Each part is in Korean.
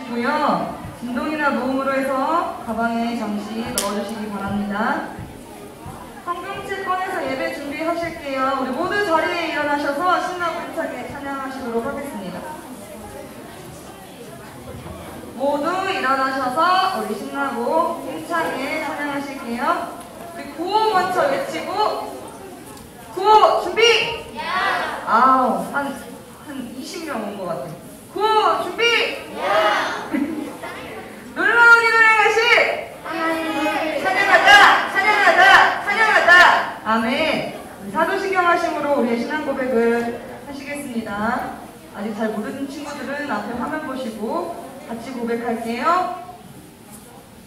주시고요. 진동이나 모음으로 해서 가방에 잠시 넣어주시기 바랍니다. 성경책 꺼내서 예배 준비하실게요. 우리 모두 자리에 일어나셔서 신나고 힘차게 찬양하시도록 하겠습니다. 모두 일어나셔서 우리 신나고 힘차게 찬양하실게요. 우리 구호 먼저 외치고, 구호 준비! 아우, 한 20명 온 것 같아요. 구호 준비! 놀라운 이름의 가시! 찬양하자! 찬양하자! 찬양하자! 아멘. 사도신경 하심으로 우리의 신앙 고백을 하시겠습니다. 아직 잘 모르는 친구들은 앞에 화면 보시고 같이 고백할게요.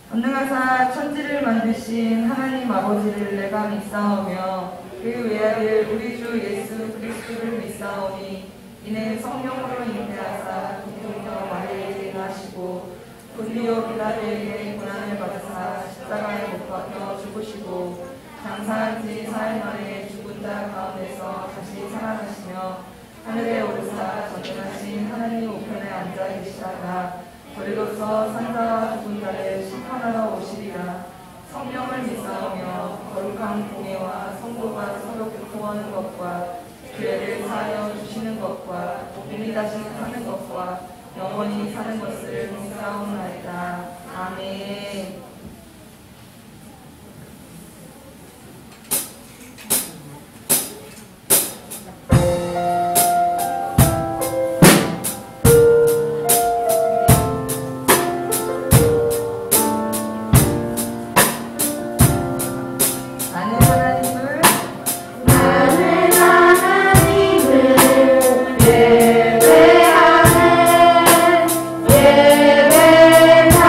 전능하사 천지를 만드신 하나님 아버지를 내가 믿사오며 그 외아들 우리 주 예수 그리스도를 믿사오니 이는 성령으로 잉태하사 동정녀 마리아에게 나시고 본디오 빌라도에게 고난을 받으사 십자가에 못 박혀 죽으시고 장사한 지 4일 만에 죽은 자 가운데서 다시 살아나시며 하늘에 오르사 전능하신 하나님 우편에 앉아 계시다가 거리로서 산자와 죽은 자를 심판하러 오시리라. 성령을 믿사오며 거룩한 공예와 성도가 서로 교통하는 것과 죄를 사하여 주시는 것과 몸이 다시 사는 것과 영원히 사는 것을 믿사오나이다. 아멘. 예배하는 예배다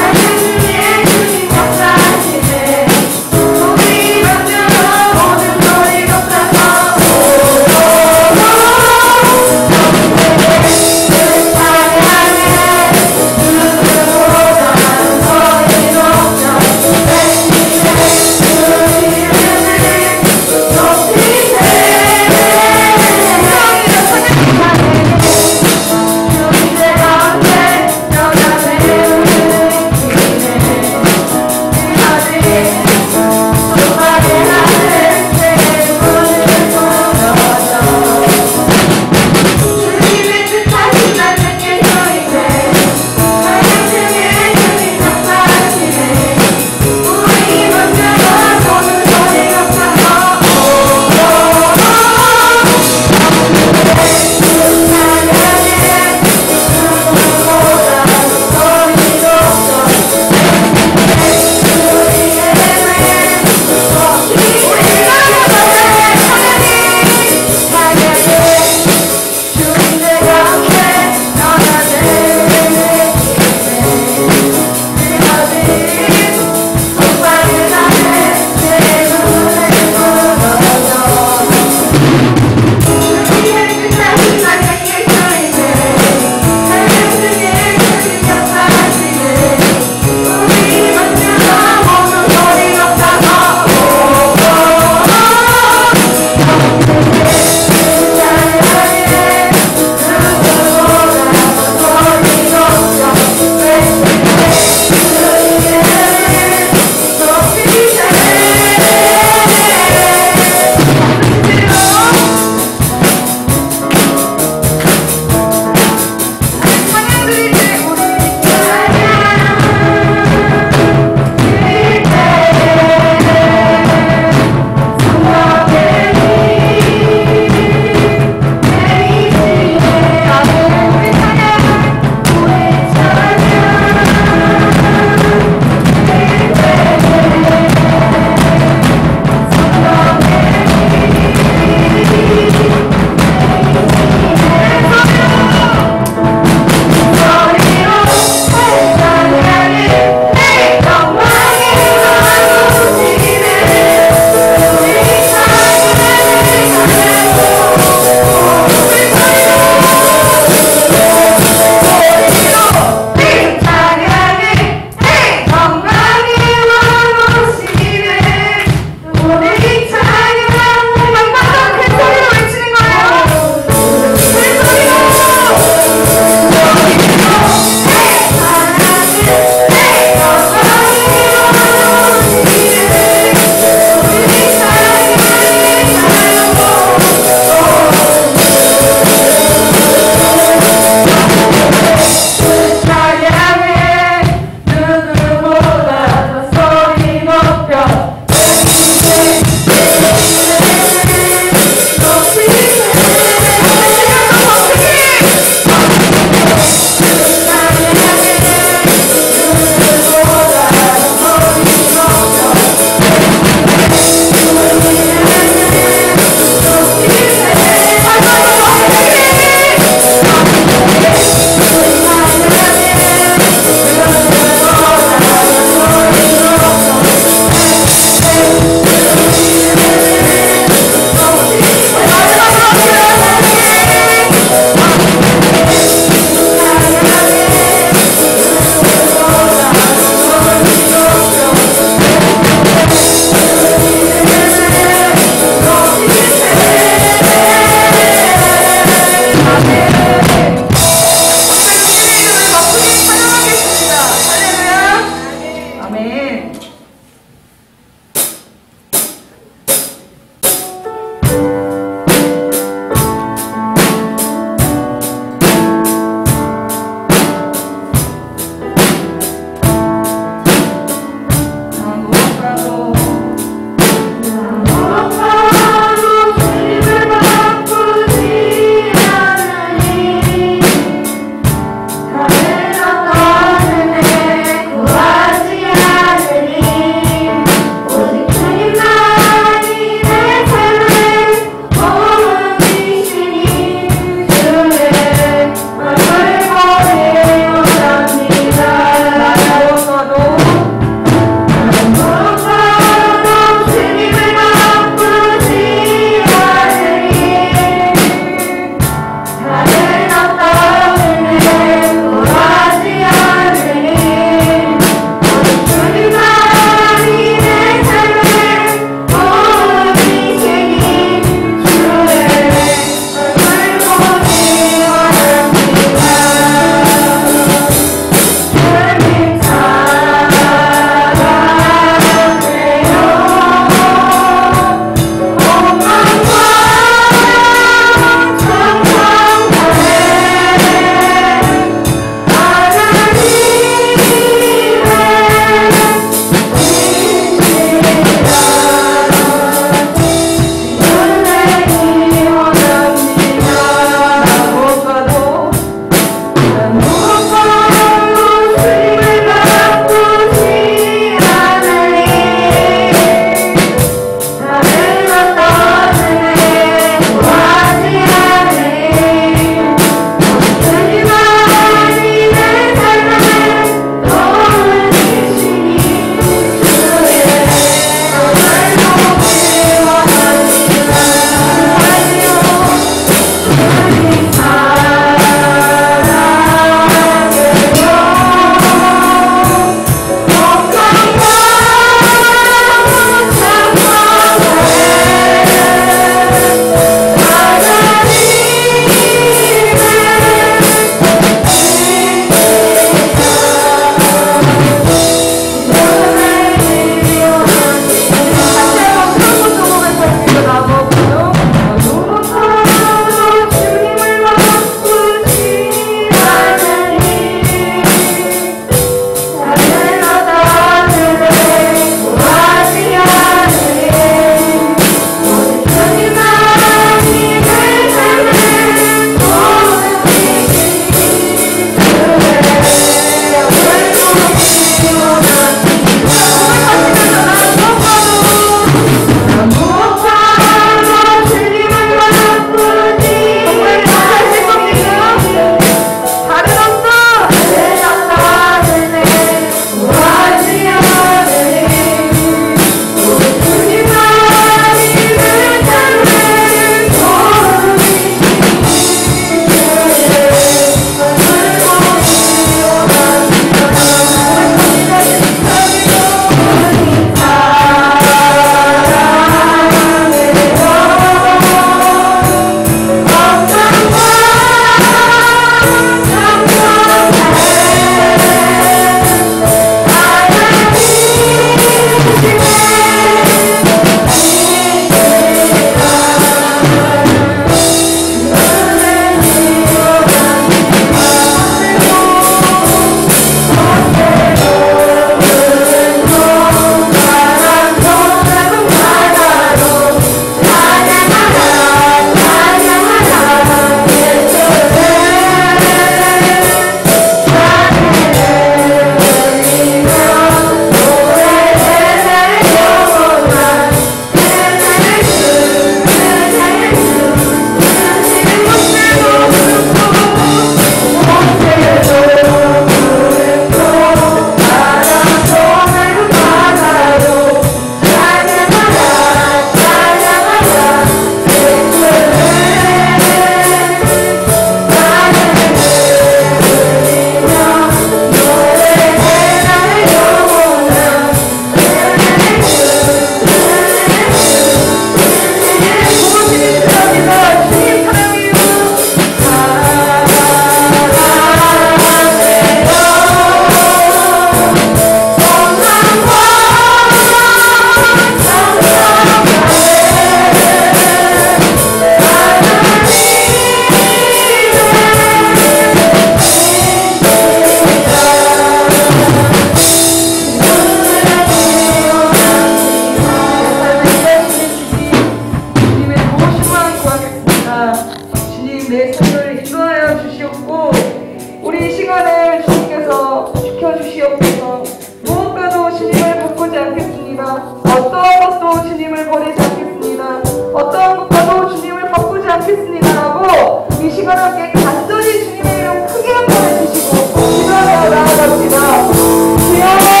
인도하여 주시옵소서. 무엇과도 주님을 바꾸지 않겠습니다. 어떠한 것도 주님을 버리지 않겠습니다. 어떠한 것과도 주님을 바꾸지 않겠습니다 라고 이 시간 함께 간절히 주님의 이름 크게 한번 해주시고 기도하며 나아갑니다. 주여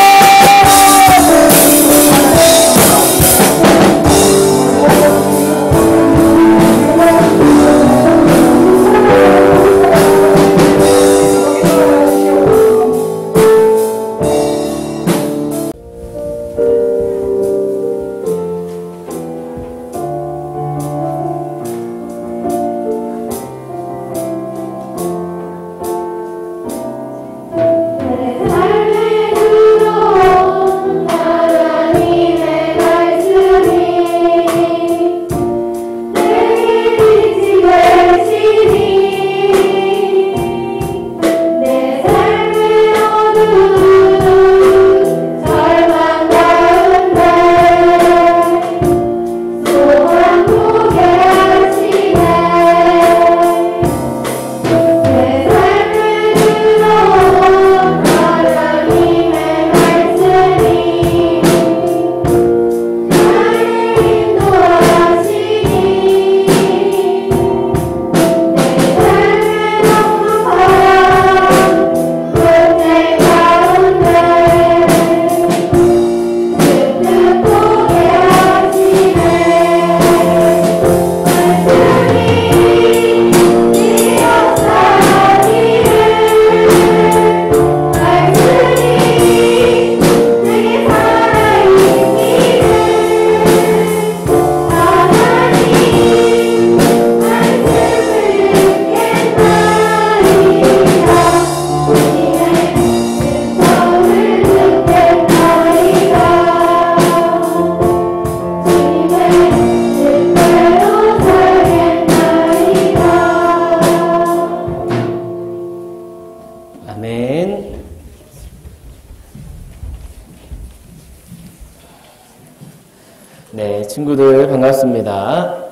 네, 친구들 반갑습니다.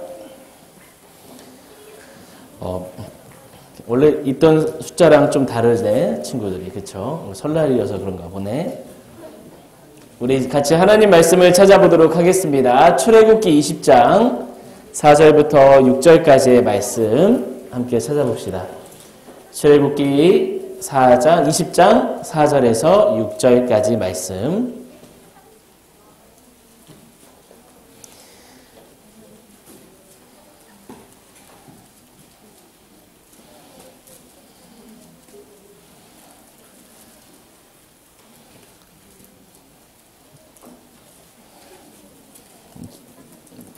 원래 있던 숫자랑 좀 다르네, 친구들이. 그쵸? 설날이어서 그런가 보네. 우리 같이 하나님 말씀을 찾아보도록 하겠습니다. 출애굽기 20장 4절부터 6절까지의 말씀 함께 찾아봅시다. 출애굽기 20장 4절에서 6절까지 말씀.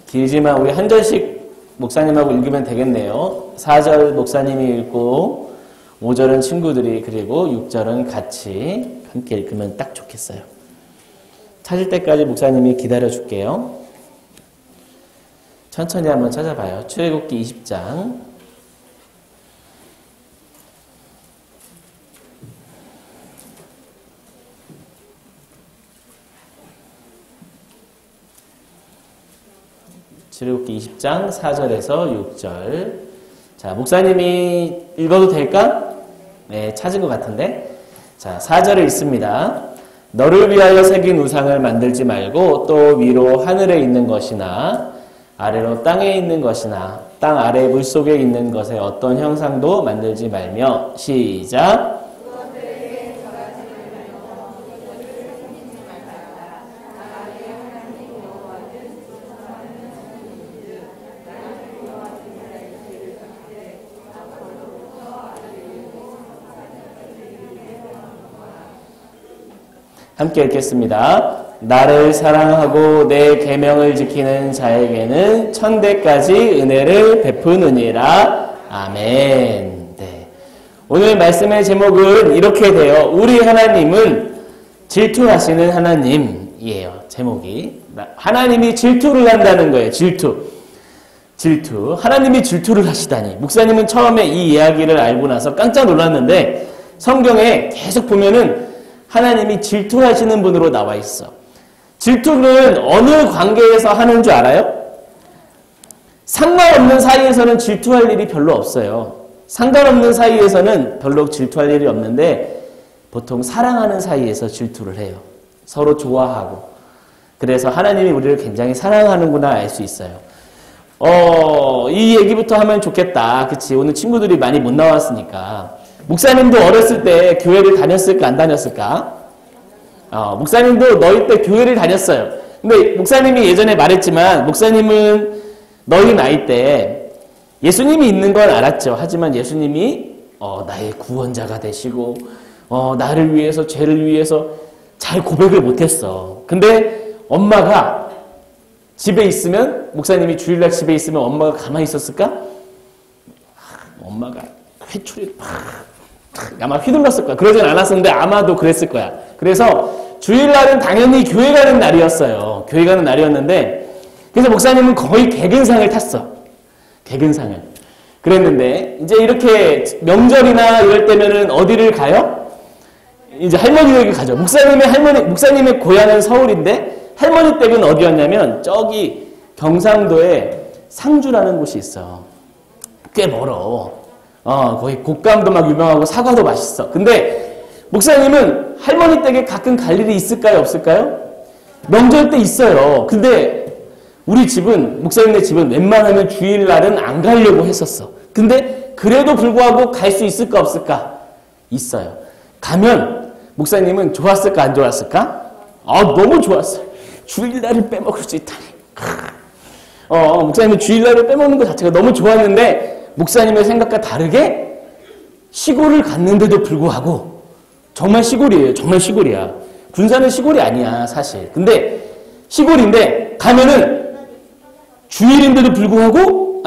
길지만 우리 한 절씩 목사님하고 읽으면 되겠네요. 4절 목사님이 읽고 5절은 친구들이 그리고 6절은 같이 함께 읽으면 딱 좋겠어요. 찾을 때까지 목사님이 기다려줄게요. 천천히 한번 찾아봐요. 출애굽기 20장 출애굽기 20장 4절에서 6절. 자, 목사님이 읽어도 될까? 네, 찾은 것 같은데. 자, 4절을 읽습니다. 너를 위하여 새긴 우상을 만들지 말고 또 위로 하늘에 있는 것이나 아래로 땅에 있는 것이나 땅 아래 물속에 있는 것에 어떤 형상도 만들지 말며. 시작. 함께 읽겠습니다. 나를 사랑하고 내 계명을 지키는 자에게는 천대까지 은혜를 베푸느니라. 아멘. 네. 오늘 말씀의 제목은 이렇게 돼요. 우리 하나님은 질투하시는 하나님이에요. 제목이. 하나님이 질투를 한다는 거예요. 질투. 하나님이 질투를 하시다니. 목사님은 처음에 이 이야기를 알고 나서 깜짝 놀랐는데 성경에 계속 보면은 하나님이 질투하시는 분으로 나와 있어. 질투는 어느 관계에서 하는 줄 알아요? 상관없는 사이에서는 질투할 일이 별로 없어요. 상관없는 사이에서는 별로 질투할 일이 없는데 보통 사랑하는 사이에서 질투를 해요. 서로 좋아하고. 그래서 하나님이 우리를 굉장히 사랑하는구나 알 수 있어요. 이 얘기부터 하면 좋겠다. 그치? 오늘 친구들이 많이 못 나왔으니까. 목사님도 어렸을 때 교회를 다녔을까, 안 다녔을까? 목사님도 너희 때 교회를 다녔어요. 근데 목사님이 예전에 말했지만, 목사님은 너희 나이 때 예수님이 있는 건 알았죠. 하지만 예수님이 나의 구원자가 되시고, 나를 위해서, 죄를 위해서 잘 고백을 못했어. 근데 엄마가 집에 있으면, 목사님이 주일날 집에 있으면 엄마가 가만히 있었을까? 엄마가 회초리 아마 휘둘렀을 거야. 그러진 않았었는데 아마도 그랬을 거야. 그래서 주일날은 당연히 교회 가는 날이었어요. 교회 가는 날이었는데, 그래서 목사님은 거의 개근상을 탔어. 개근상을. 그랬는데, 이제 이렇게 명절이나 이럴 때면은 어디를 가요? 이제 할머니 댁에 가죠. 목사님의 고향은 서울인데, 할머니 댁은 어디였냐면, 저기 경상도에 상주라는 곳이 있어. 꽤 멀어. 거기 곶감도 막 유명하고 사과도 맛있어. 근데 목사님은 할머니 댁에 가끔 갈 일이 있을까요? 없을까요? 명절 때 있어요. 근데 우리 집은, 목사님네 집은 웬만하면 주일날은 안 가려고 했었어. 근데 그래도 불구하고 갈 수 있을까 없을까? 있어요. 가면 목사님은 좋았을까 안 좋았을까? 너무 좋았어요. 주일날을 빼먹을 수 있다니. 목사님은 주일날을 빼먹는 것 자체가 너무 좋았는데, 목사님의 생각과 다르게 시골을 갔는데도 불구하고, 정말 시골이에요. 정말 시골이야. 군산은 시골이 아니야, 사실. 근데 시골인데 가면은 주일인데도 불구하고,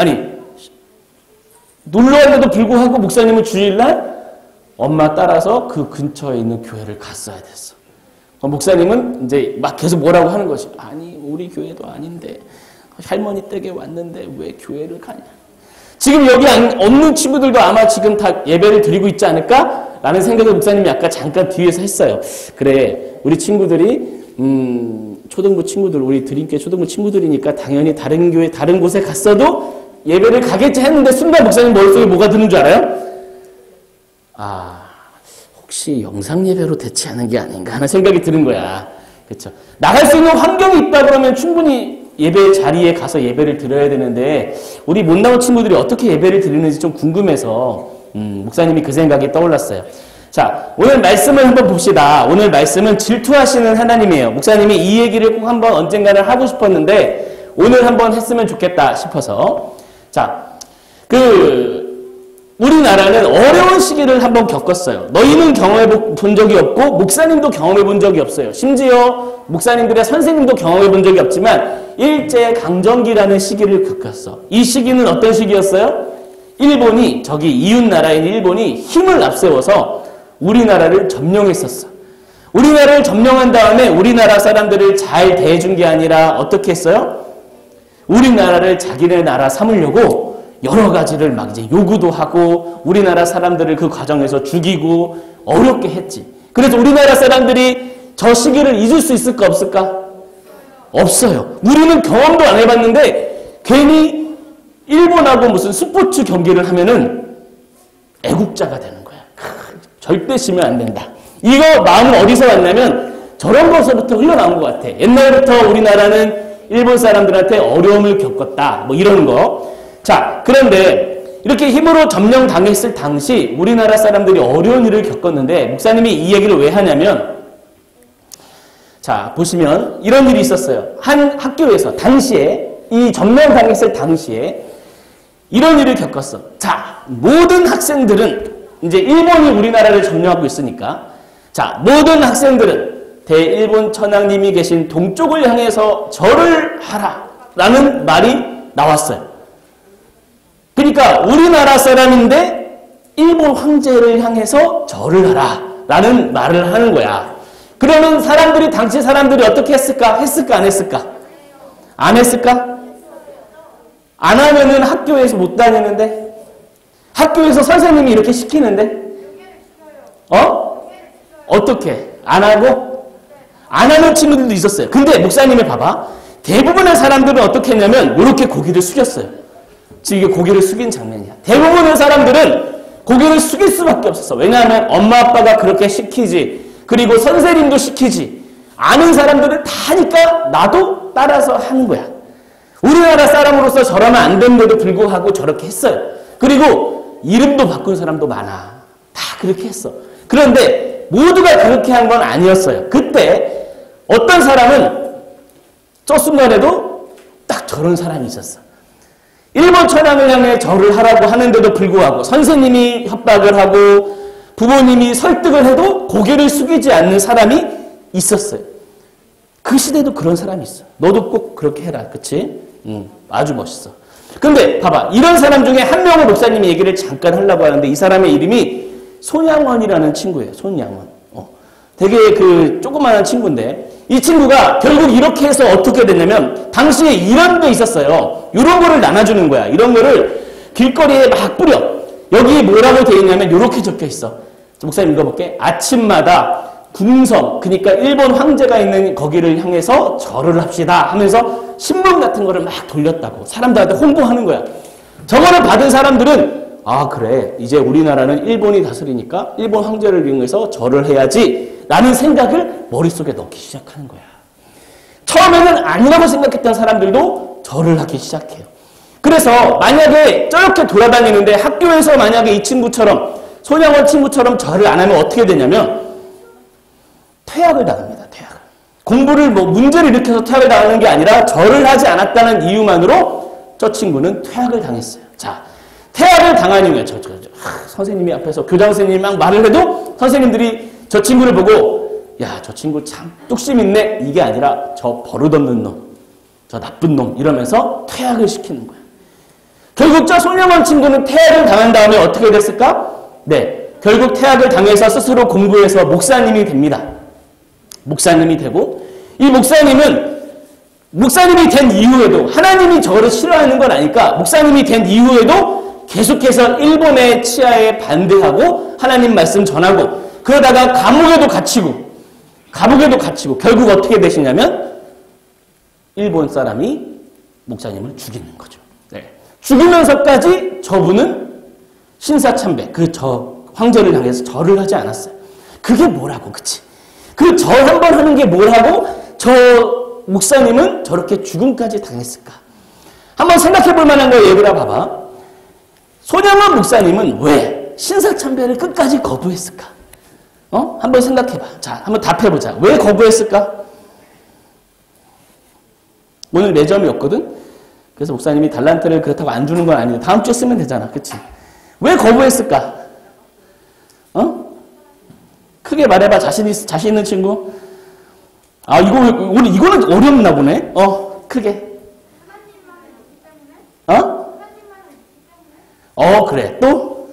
놀러 왔는데도 불구하고 목사님은 주일날 엄마 따라서 그 근처에 있는 교회를 갔어야 됐어. 목사님은 이제 막 계속 뭐라고 하는 거지. 아니, 우리 교회도 아닌데 할머니 댁에 왔는데 왜 교회를 가냐. 지금 여기 없는 친구들도 아마 지금 다 예배를 드리고 있지 않을까? 라는 생각을 목사님이 아까 잠깐 뒤에서 했어요. 그래, 우리 친구들이 초등부 친구들, 우리 드림교회 초등부 친구들이니까 당연히 다른 교회, 다른 곳에 갔어도 예배를 가겠지 했는데, 순간 목사님 머릿속에 뭐가 드는 줄 알아요? 혹시 영상 예배로 대체하는 게 아닌가 하는 생각이 드는 거야. 그렇죠? 나갈 수 있는 환경이 있다 그러면 충분히 예배 자리에 가서 예배를 드려야 되는데, 우리 못 나온 친구들이 어떻게 예배를 드리는지 좀 궁금해서 목사님이 그 생각이 떠올랐어요. 자, 오늘 말씀을 한번 봅시다. 오늘 말씀은 질투하시는 하나님이에요. 목사님이 이 얘기를 꼭 한번 언젠가는 하고 싶었는데 오늘 한번 했으면 좋겠다 싶어서. 자, 우리나라는 어려운 시기를 한번 겪었어요. 너희는 경험해 본 적이 없고 목사님도 경험해 본 적이 없어요. 심지어 목사님들의 선생님도 경험해 본 적이 없지만 일제강점기라는 시기를 겪었어. 이 시기는 어떤 시기였어요? 일본이, 저기 이웃나라인 일본이 힘을 앞세워서 우리나라를 점령했었어. 우리나라를 점령한 다음에 우리나라 사람들을 잘 대해준 게 아니라 어떻게 했어요? 우리나라를 자기네 나라 삼으려고 여러 가지를 막 이제 요구도 하고 우리나라 사람들을 그 과정에서 죽이고 어렵게 했지. 그래서 우리나라 사람들이 저 시기를 잊을 수 있을까 없을까? 없어요. 우리는 경험도 안 해봤는데 괜히 일본하고 무슨 스포츠 경기를 하면은 애국자가 되는 거야. 절대 지면 안 된다. 이거 마음은 어디서 왔냐면 저런 것서부터 흘러나온 것 같아. 옛날부터 우리나라는 일본 사람들한테 어려움을 겪었다. 뭐 이런 거. 자, 그런데 이렇게 힘으로 점령당했을 당시 우리나라 사람들이 어려운 일을 겪었는데 목사님이 이 얘기를 왜 하냐면, 자, 보시면 이런 일이 있었어요. 한 학교에서 당시에, 이 점령당했을 당시에 이런 일을 겪었어. 자, 모든 학생들은 이제 일본이 우리나라를 점령하고 있으니까, 자, 모든 학생들은 대일본 천황님이 계신 동쪽을 향해서 절을 하라 라는 말이 나왔어요. 그러니까 우리나라 사람인데 일본 황제를 향해서 절을 하라 라는 말을 하는 거야. 그러면 사람들이, 당시 사람들이 어떻게 했을까? 했을까 안 했을까? 안 했을까? 안 하면은 학교에서 못 다니는데? 학교에서 선생님이 이렇게 시키는데? 어떻게? 안 하고? 안 하는 친구들도 있었어요. 근데 목사님이 봐봐. 대부분의 사람들은 어떻게 했냐면 이렇게 고개를 숙였어요. 지금 이게 고개를 숙인 장면이야. 대부분의 사람들은 고개를 숙일 수밖에 없었어. 왜냐하면 엄마 아빠가 그렇게 시키지, 그리고 선생님도 시키지, 아는 사람들은 다 하니까 나도 따라서 하는 거야. 우리나라 사람으로서 저러면 안 되는데도 불구하고 저렇게 했어요. 그리고 이름도 바꾼 사람도 많아. 다 그렇게 했어. 그런데 모두가 그렇게 한 건 아니었어요. 그때 어떤 사람은 저 순간에도 딱 저런 사람이 있었어. 일본 천황을 향해 절을 하라고 하는데도 불구하고 선생님이 협박을 하고 부모님이 설득을 해도 고개를 숙이지 않는 사람이 있었어요. 그 시대도 그런 사람이 있어. 너도 꼭 그렇게 해라. 그치? 아주 멋있어. 근데 봐봐. 이런 사람 중에 한 명의 목사님이 얘기를 잠깐 하려고 하는데 이 사람의 이름이 손양원이라는 친구예요. 손양원. 되게 그 조그마한 친구인데 이 친구가 결국 이렇게 해서 어떻게 됐냐면 당시에 이런 게 있었어요. 이런 거를 나눠주는 거야. 이런 거를 길거리에 막 뿌려. 여기 뭐라고 되어 있냐면 이렇게 적혀 있어. 목사님 읽어볼게. 아침마다 궁성, 그러니까 일본 황제가 있는 거기를 향해서 절을 합시다 하면서 신문 같은 거를 막 돌렸다고 사람들한테 홍보하는 거야. 저거를 받은 사람들은 아 그래 이제 우리나라는 일본이 다스리니까 일본 황제를 이용해서 절을 해야지 라는 생각을 머릿속에 넣기 시작하는 거야. 처음에는 아니라고 생각했던 사람들도 절을 하기 시작해요. 그래서 만약에 저렇게 돌아다니는데 학교에서 만약에 이 친구처럼 손양원 친구처럼 절을 안 하면 어떻게 되냐면 퇴학을 당합니다. 퇴학을. 공부를 문제를 일으켜서 퇴학을 당하는 게 아니라 절을 하지 않았다는 이유만으로 저 친구는 퇴학을 당했어요. 자, 퇴학을 당한 이유에 선생님이 앞에서 교장 선생님이 막 말을 해도 선생님들이 저 친구를 보고 야, 저 친구 참 뚝심 있네 이게 아니라 저 버릇없는 놈, 저 나쁜 놈 이러면서 퇴학을 시키는 거야. 결국 저 손양원 친구는 퇴학을 당한 다음에 어떻게 됐을까? 네, 결국 퇴학을 당해서 스스로 공부해서 목사님이 됩니다. 목사님이 되고 이 목사님이 된 이후에도 하나님이 저를 싫어하는 건 아니까 목사님이 된 이후에도 계속해서 일본의 치하에 반대하고 하나님 말씀 전하고 그러다가 감옥에도 갇히고 결국 어떻게 되시냐면 일본 사람이 목사님을 죽이는 거죠. 네. 죽이면서까지 저분은 신사참배 저 황제를 향해서 절을 하지 않았어요. 그게 뭐라고 그치? 그 절 한 번 하는 게 뭐라고 저 목사님은 저렇게 죽음까지 당했을까? 한번 생각해 볼 만한 거예요. 얘들아 봐봐. 손양원 목사님은 왜 신사참배를 끝까지 거부했을까? 한번 생각해 봐. 자, 한번 답해보자. 왜 거부했을까? 오늘 매점이었거든? 그래서 목사님이 달란트를 그렇다고 안 주는 건 아닌데 다음 주에 쓰면 되잖아. 그치? 왜 거부했을까? 크게 말해봐. 자신 있는 친구? 아, 이거는 어렵나 보네? 크게. 그래. 또?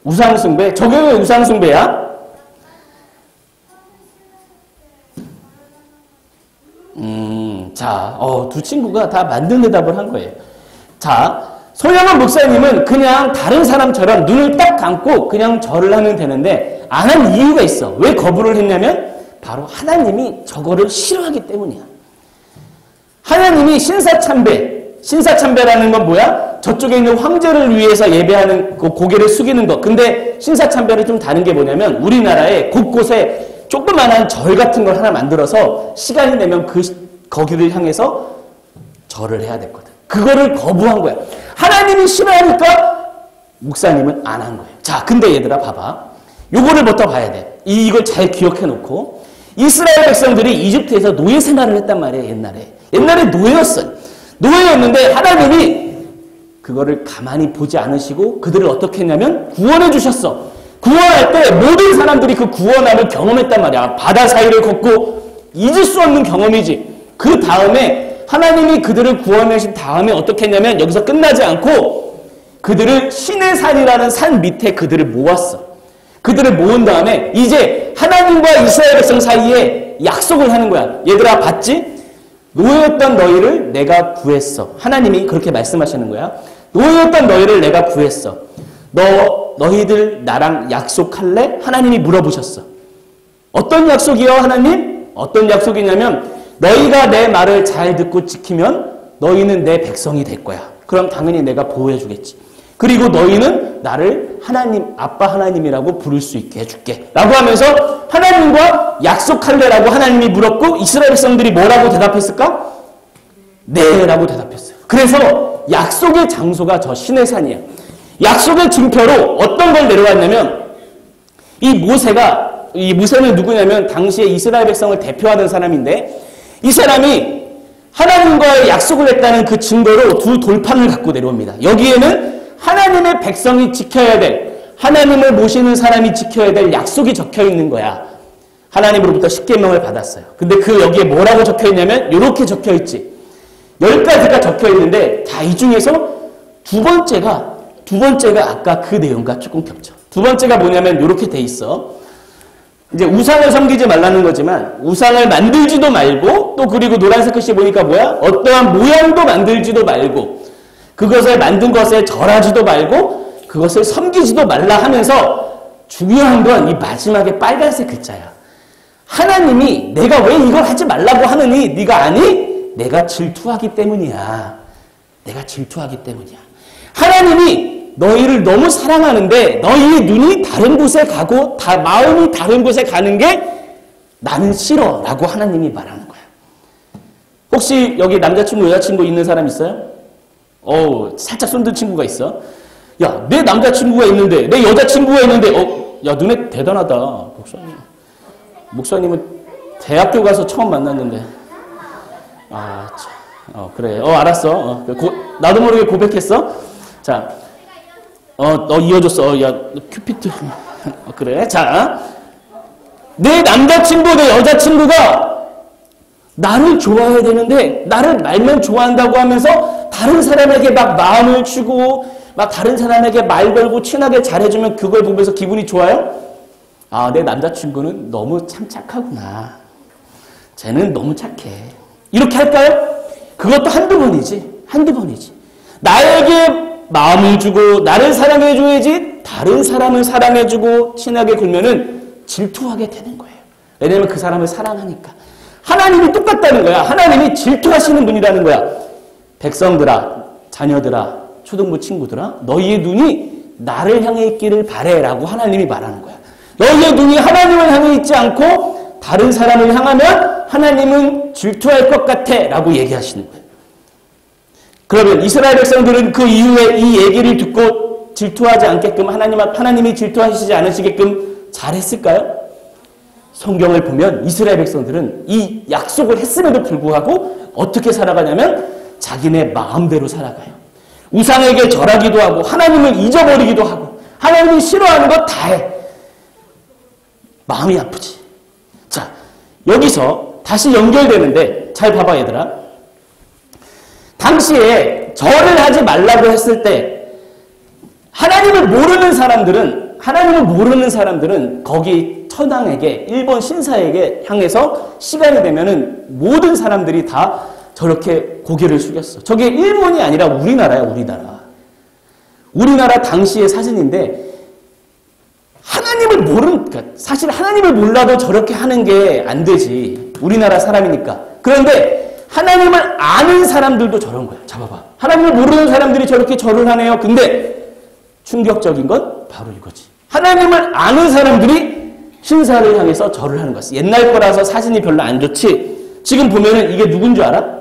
우상숭배? 저게 왜 우상숭배야? 자, 두 친구가 다 맞는 대답을 한 거예요. 자, 손양원 목사님은 그냥 다른 사람처럼 눈을 딱 감고 그냥 절을 하면 되는데 안 한 이유가 있어. 왜 거부를 했냐면 바로 하나님이 저거를 싫어하기 때문이야. 하나님이 신사참배라는 건 뭐야? 저쪽에 있는 황제를 위해서 예배하는 그 고개를 숙이는 거. 근데 신사참배는 좀 다른 게 뭐냐면 우리나라에 곳곳에 조그만한 절 같은 걸 하나 만들어서 시간이 되면 거기를 향해서 절을 해야 됐거든. 그거를 거부한 거야. 하나님이 싫어하니까 목사님은 안 한 거예요. 자, 근데 얘들아 봐봐. 요거를 부터 봐야 돼. 이걸 잘 기억해 놓고 이스라엘 백성들이 이집트에서 노예 생활을 했단 말이에요. 옛날에 노예였어요. 노예였는데 하나님이 그거를 가만히 보지 않으시고 그들을 어떻게 했냐면 구원해 주셨어. 구원할 때 모든 사람들이 그 구원함을 경험했단 말이야. 바다 사이를 걷고 잊을 수 없는 경험이지. 그 다음에 하나님이 그들을 구원하신 다음에 어떻게 했냐면 여기서 끝나지 않고 그들을 시내산이라는 산 밑에 그들을 모았어. 그들을 모은 다음에 이제 하나님과 이스라엘 백성 사이에 약속을 하는 거야. 얘들아 봤지? 노예였던 너희를 내가 구했어. 하나님이 그렇게 말씀하시는 거야. 노예였던 너희를 내가 구했어. 너희들 나랑 약속할래? 하나님이 물어보셨어. 어떤 약속이요 하나님? 어떤 약속이냐면 너희가 내 말을 잘 듣고 지키면 너희는 내 백성이 될 거야. 그럼 당연히 내가 보호해 주겠지. 그리고 너희는 나를 하나님, 아빠 하나님이라고 부를 수 있게 해줄게. 라고 하면서 하나님과 약속할래라고 하나님이 물었고 이스라엘 백성들이 뭐라고 대답했을까? 네 라고 대답했어요. 그래서 약속의 장소가 저 시내산이에요. 약속의 증표로 어떤 걸 내려왔냐면 이 모세는 누구냐면 당시에 이스라엘 백성을 대표하던 사람인데 이 사람이 하나님과의 약속을 했다는 그 증거로 두 돌판을 갖고 내려옵니다. 여기에는 하나님의 백성이 지켜야 될, 하나님을 모시는 사람이 지켜야 될 약속이 적혀 있는 거야. 하나님으로부터 십계명을 받았어요. 근데 그 여기에 뭐라고 적혀 있냐면 이렇게 적혀 있지. 10가지가 적혀 있는데 다 이 중에서 두 번째가 아까 그 내용과 조금 겹쳐. 두 번째가 뭐냐면 이렇게 돼 있어. 이제 우상을 섬기지 말라는 거지만 우상을 만들지도 말고 또 그리고 노란색 글씨 보니까 뭐야? 어떠한 모양도 만들지도 말고 그것을 만든 것에 절하지도 말고 그것을 섬기지도 말라 하면서 중요한 건 이 마지막에 빨간색 글자야. 하나님이 내가 왜 이걸 하지 말라고 하느니 네가 아니? 내가 질투하기 때문이야. 내가 질투하기 때문이야. 하나님이 너희를 너무 사랑하는데 너희의 눈이 다른 곳에 가고 마음이 다른 곳에 가는 게 나는 싫어 라고 하나님이 말하는 거야. 혹시 여기 남자친구 여자친구 있는 사람 있어요? 살짝 손든 친구가 있어. 야, 내 남자친구가 있는데 내 여자친구가 있는데 야, 너네 대단하다. 목사님은 대학교 가서 처음 만났는데 그래. 알았어. 나도 모르게 고백했어. 자, 너 이어줬어. 야, 큐피트. 그래. 자, 내 남자친구, 내 여자친구가 나를 좋아해야 되는데 나를 말만 좋아한다고 하면서 다른 사람에게 막 마음을 주고 막 다른 사람에게 말 걸고 친하게 잘해주면 그걸 보면서 기분이 좋아요? 내 남자친구는 너무 참 착하구나. 쟤는 너무 착해. 이렇게 할까요? 그것도 한두 번이지. 나에게 마음을 주고 나를 사랑해줘야지 다른 사람을 사랑해주고 친하게 굴면은 질투하게 되는 거예요. 왜냐하면 그 사람을 사랑하니까. 하나님이 똑같다는 거야. 하나님이 질투하시는 분이라는 거야. 백성들아, 자녀들아, 초등부 친구들아, 너희의 눈이 나를 향해 있기를 바래라고 하나님이 말하는 거야. 너희의 눈이 하나님을 향해 있지 않고 다른 사람을 향하면 하나님은 질투할 것 같아 라고 얘기하시는 거예요. 그러면 이스라엘 백성들은 그 이후에 이 얘기를 듣고 질투하지 않게끔 하나님이 질투하시지 않으시게끔 잘했을까요? 성경을 보면 이스라엘 백성들은 이 약속을 했음에도 불구하고 어떻게 살아가냐면 자기네 마음대로 살아가요. 우상에게 절하기도 하고 하나님을 잊어버리기도 하고 하나님이 싫어하는 거 다 해. 마음이 아프지. 자, 여기서 다시 연결되는데 잘 봐봐 얘들아. 당시에 절을 하지 말라고 했을 때 하나님을 모르는 사람들은 거기 천황에게 일본 신사에게 향해서 시간이 되면은 모든 사람들이 다 저렇게 고개를 숙였어. 저게 일본이 아니라 우리나라야, 우리나라. 우리나라 당시의 사진인데 그러니까 사실 하나님을 몰라도 저렇게 하는 게 안 되지. 우리나라 사람이니까. 그런데 하나님을 아는 사람들도 저런 거야. 잡아봐. 하나님을 모르는 사람들이 저렇게 절을 하네요. 근데 충격적인 건 바로 이거지. 하나님을 아는 사람들이 신사를 향해서 절을 하는 거지. 옛날 거라서 사진이 별로 안 좋지. 지금 보면은 이게 누군 줄 알아?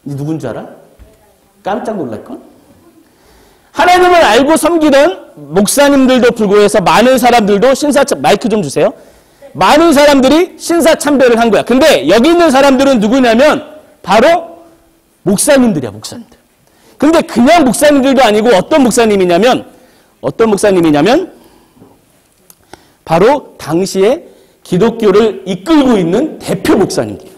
누군 줄 알아? 깜짝 놀랄걸? 하나님을 알고 섬기던 목사님들도 불구해서 많은 사람들도 마이크 좀 주세요. 많은 사람들이 신사참배를 한 거야. 근데 여기 있는 사람들은 누구냐면 바로 목사님들이야, 목사님들. 근데 그냥 목사님들도 아니고 어떤 목사님이냐면 바로 당시에 기독교를 이끌고 있는 대표 목사님들.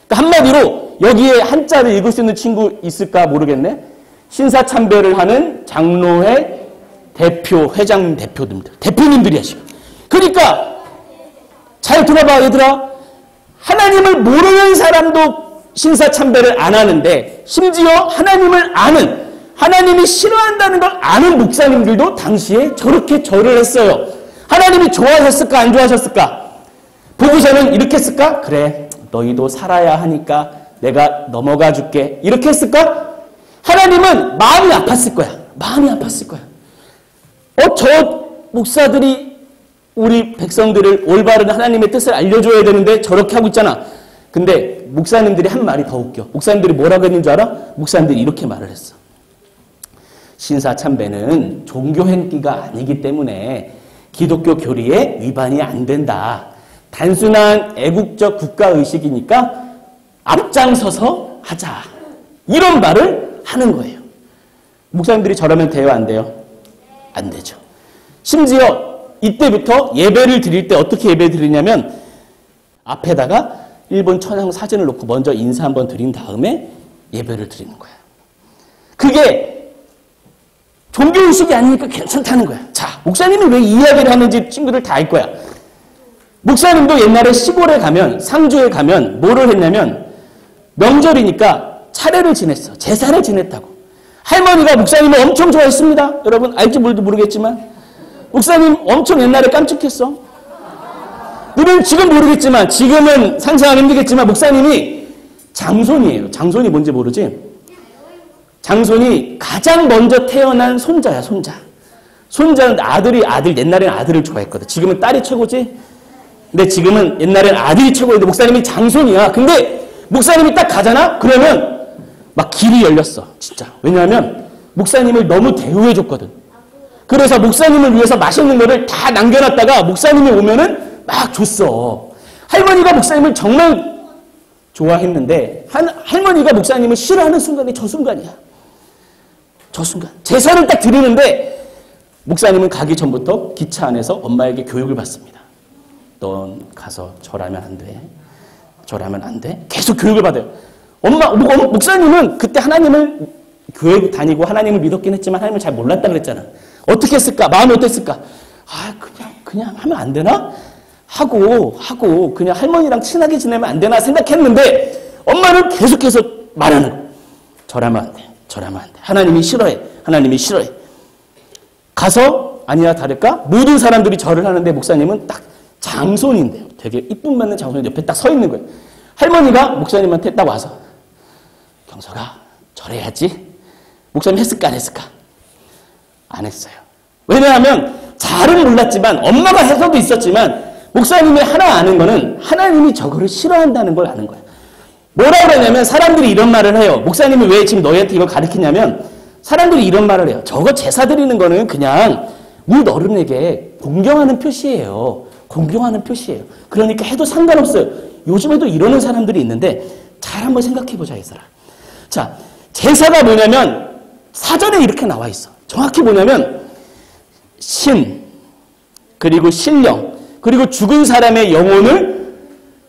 그러니까 한마디로 여기에 한자를 읽을 수 있는 친구 있을까 모르겠네. 신사참배를 하는 장로회 대표, 회장 대표님들이야, 지금. 그러니까 잘 들어봐, 얘들아. 하나님을 모르는 사람도 신사참배를 안 하는데 심지어 하나님을 아는, 하나님이 싫어한다는 걸 아는 목사님들도 당시에 저렇게 절을 했어요. 하나님이 좋아하셨을까 안 좋아하셨을까? 보고서는 이렇게 했을까? 그래, 너희도 살아야 하니까 내가 넘어가 줄게. 이렇게 했을까? 하나님은 마음이 아팠을 거야. 마음이 아팠을 거야. 저 목사들이 우리 백성들을 올바른 하나님의 뜻을 알려줘야 되는데 저렇게 하고 있잖아. 근데 목사님들이 한 말이 더 웃겨. 목사님들이 뭐라고 했는 줄 알아? 목사님들이 이렇게 말을 했어. 신사참배는 종교 행위가 아니기 때문에 기독교 교리에 위반이 안 된다. 단순한 애국적 국가의식이니까 앞장서서 하자. 이런 말을 하는 거예요. 목사님들이 저러면 돼요? 안 돼요? 안 되죠. 심지어 이때부터 예배를 드릴 때 어떻게 예배 드리냐면 앞에다가 일본 천황 사진을 놓고 먼저 인사 한번 드린 다음에 예배를 드리는 거야. 그게 종교의식이 아니니까 괜찮다는 거야. 자, 목사님이 왜 이 이야기를 하는지 친구들 다 알 거야. 목사님도 옛날에 시골에 가면, 상주에 가면 뭐를 했냐면 명절이니까 차례를 지냈어. 제사를 지냈다고. 할머니가 목사님을 엄청 좋아했습니다. 여러분 알지 모르겠지만 목사님 엄청 옛날에 깜찍했어. 우리는 지금 모르겠지만, 지금은 상상하기 힘들겠지만 목사님이 장손이에요. 장손이 뭔지 모르지? 장손이 가장 먼저 태어난 손자야, 손자. 손자는 옛날에는 아들을 좋아했거든. 지금은 딸이 최고지? 근데 지금은 옛날에는 아들이 최고인데 목사님이 장손이야. 근데 목사님이 딱 가잖아? 그러면 막 길이 열렸어. 진짜. 왜냐하면 목사님을 너무 대우해줬거든. 그래서 목사님을 위해서 맛있는 거를 다 남겨놨다가 목사님이 오면은 막 줬어. 할머니가 목사님을 정말 좋아했는데 할머니가 목사님을 싫어하는 순간이 저 순간이야. 저 순간. 제사를 딱 드리는데 목사님은 가기 전부터 기차 안에서 엄마에게 교육을 받습니다. 넌 가서 절하면 안 돼. 절하면 안 돼. 계속 교육을 받아요. 목사님은 그때 하나님을 교회 다니고 하나님을 믿었긴 했지만 하나님을 잘 몰랐다 그랬잖아. 어떻게 했을까? 마음이 어땠을까? 그냥 하면 안 되나? 하고 그냥 할머니랑 친하게 지내면 안 되나 생각했는데 엄마는 계속해서 말하는 거야. 절하면 안 돼. 절하면 안 돼. 하나님이 싫어해. 하나님이 싫어해. 가서 아니나 다를까 모든 사람들이 절을 하는데 목사님은 딱 장손인데요. 되게 이쁨 받는 장손이 옆에 딱 서 있는 거예요. 할머니가 목사님한테 딱 와서 경서가 절해야지. 목사님 했을까 안 했을까? 안 했어요. 왜냐하면 잘은 몰랐지만 엄마가 해서도 있었지만 목사님이 하나 아는 거는 하나님이 저거를 싫어한다는 걸 아는 거예요. 뭐라고 그러냐면 사람들이 이런 말을 해요. 목사님이 왜 지금 너희한테 이걸 가르치냐면 사람들이 이런 말을 해요. 저거 제사 드리는 거는 그냥 물 어른에게 공경하는 표시예요. 공경하는 표시예요. 그러니까 해도 상관없어요. 요즘에도 이러는 사람들이 있는데 잘 한번 생각해보자 얘들아. 자, 제사가 뭐냐면 사전에 이렇게 나와 있어. 정확히 뭐냐면 신 그리고 신령 그리고 죽은 사람의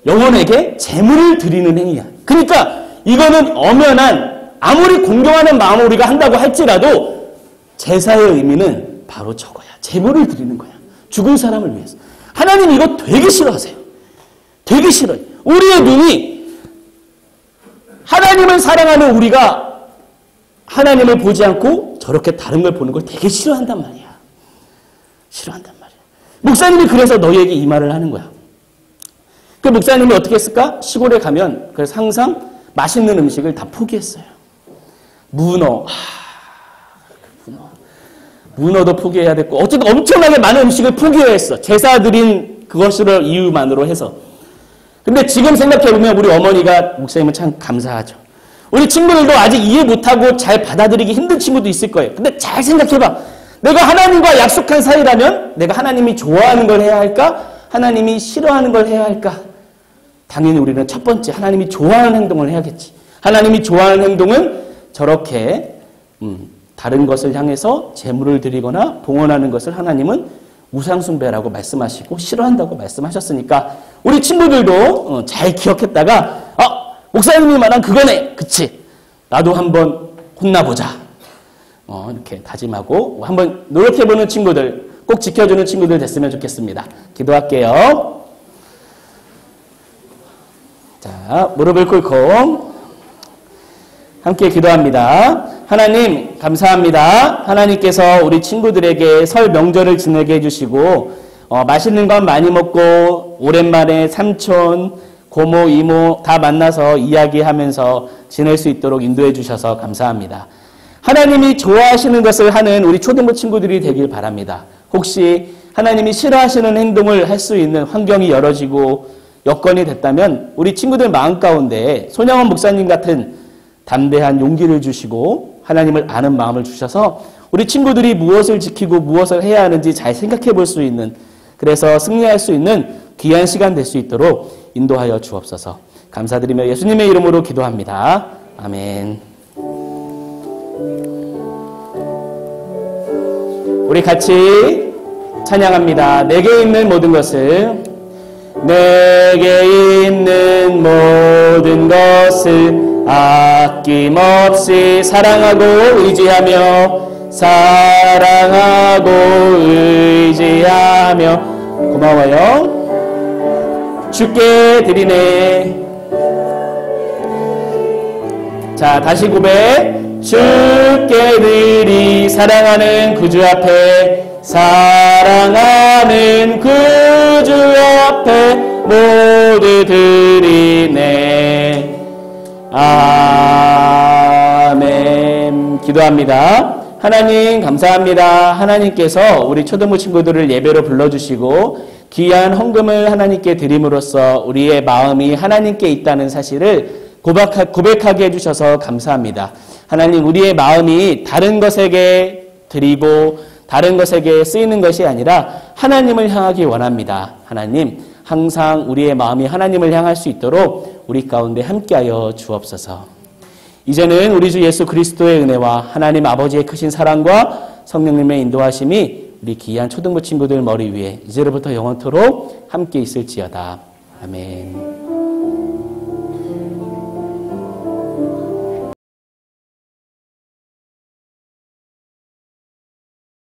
영혼에게 제물을 드리는 행위야. 그러니까 이거는 엄연한 아무리 공경하는 마음으로 우리가 한다고 할지라도 제사의 의미는 바로 저거야. 제물을 드리는 거야. 죽은 사람을 위해서. 하나님 이거 되게 싫어하세요. 되게 싫어요. 우리의 눈이 하나님을 사랑하는 우리가 하나님을 보지 않고 저렇게 다른 걸 보는 걸 되게 싫어한단 말이야. 싫어한단 말이야. 목사님이 그래서 너희에게 이 말을 하는 거야. 그 목사님이 어떻게 했을까? 시골에 가면 그래서 항상 맛있는 음식을 다 포기했어요. 문어도 포기해야 됐고 어쨌든 엄청나게 많은 음식을 포기했어. 제사 드린 그것을 이유만으로 해서. 근데 지금 생각해보면 우리 어머니가 목사님은 참 감사하죠. 우리 친구들도 아직 이해 못하고 잘 받아들이기 힘든 친구도 있을 거예요. 근데 잘 생각해봐. 내가 하나님과 약속한 사이라면 내가 하나님이 좋아하는 걸 해야 할까? 하나님이 싫어하는 걸 해야 할까? 당연히 우리는 첫 번째 하나님이 좋아하는 행동을 해야겠지. 하나님이 좋아하는 행동은 저렇게 다른 것을 향해서 제물을 드리거나 봉헌하는 것을 하나님은 우상숭배라고 말씀하시고 싫어한다고 말씀하셨으니까 우리 친구들도 잘 기억했다가 목사님이 말한 그거네. 그치? 나도 한번 혼나보자. 이렇게 다짐하고 한번 노력해보는 친구들, 꼭 지켜주는 친구들 됐으면 좋겠습니다. 기도할게요. 자, 무릎을 꿇고 함께 기도합니다. 하나님 감사합니다. 하나님께서 우리 친구들에게 설 명절을 지내게 해주시고 맛있는 건 많이 먹고 오랜만에 삼촌, 고모, 이모 다 만나서 이야기하면서 지낼 수 있도록 인도해 주셔서 감사합니다. 하나님이 좋아하시는 것을 하는 우리 초등부 친구들이 되길 바랍니다. 혹시 하나님이 싫어하시는 행동을 할 수 있는 환경이 열어지고 여건이 됐다면 우리 친구들 마음 가운데 손양원 목사님 같은 담대한 용기를 주시고 하나님을 아는 마음을 주셔서 우리 친구들이 무엇을 지키고 무엇을 해야 하는지 잘 생각해 볼 수 있는, 그래서 승리할 수 있는 귀한 시간 될 수 있도록 인도하여 주옵소서. 감사드리며 예수님의 이름으로 기도합니다. 아멘. 우리 같이 찬양합니다. 내게 있는 모든 것을, 내게 있는 모든 것을 아낌없이 사랑하고 의지하며 고마워요. 주께 드리네. 자, 다시 고백. 주께 드리 사랑하는 구주 앞에, 사랑하는 구주 앞에 모두 드리네. 아멘. 기도합니다. 하나님 감사합니다. 하나님께서 우리 초등부 친구들을 예배로 불러주시고 귀한 헌금을 하나님께 드림으로써 우리의 마음이 하나님께 있다는 사실을 고백하게 해주셔서 감사합니다. 하나님, 우리의 마음이 다른 것에게 드리고 다른 것에게 쓰이는 것이 아니라 하나님을 향하기 원합니다. 하나님, 항상 우리의 마음이 하나님을 향할 수 있도록 우리 가운데 함께하여 주옵소서. 이제는 우리 주 예수 그리스도의 은혜와 하나님 아버지의 크신 사랑과 성령님의 인도하심이 우리 귀한 초등부 친구들 머리 위에 이제로부터 영원토록 함께 있을지어다. 아멘.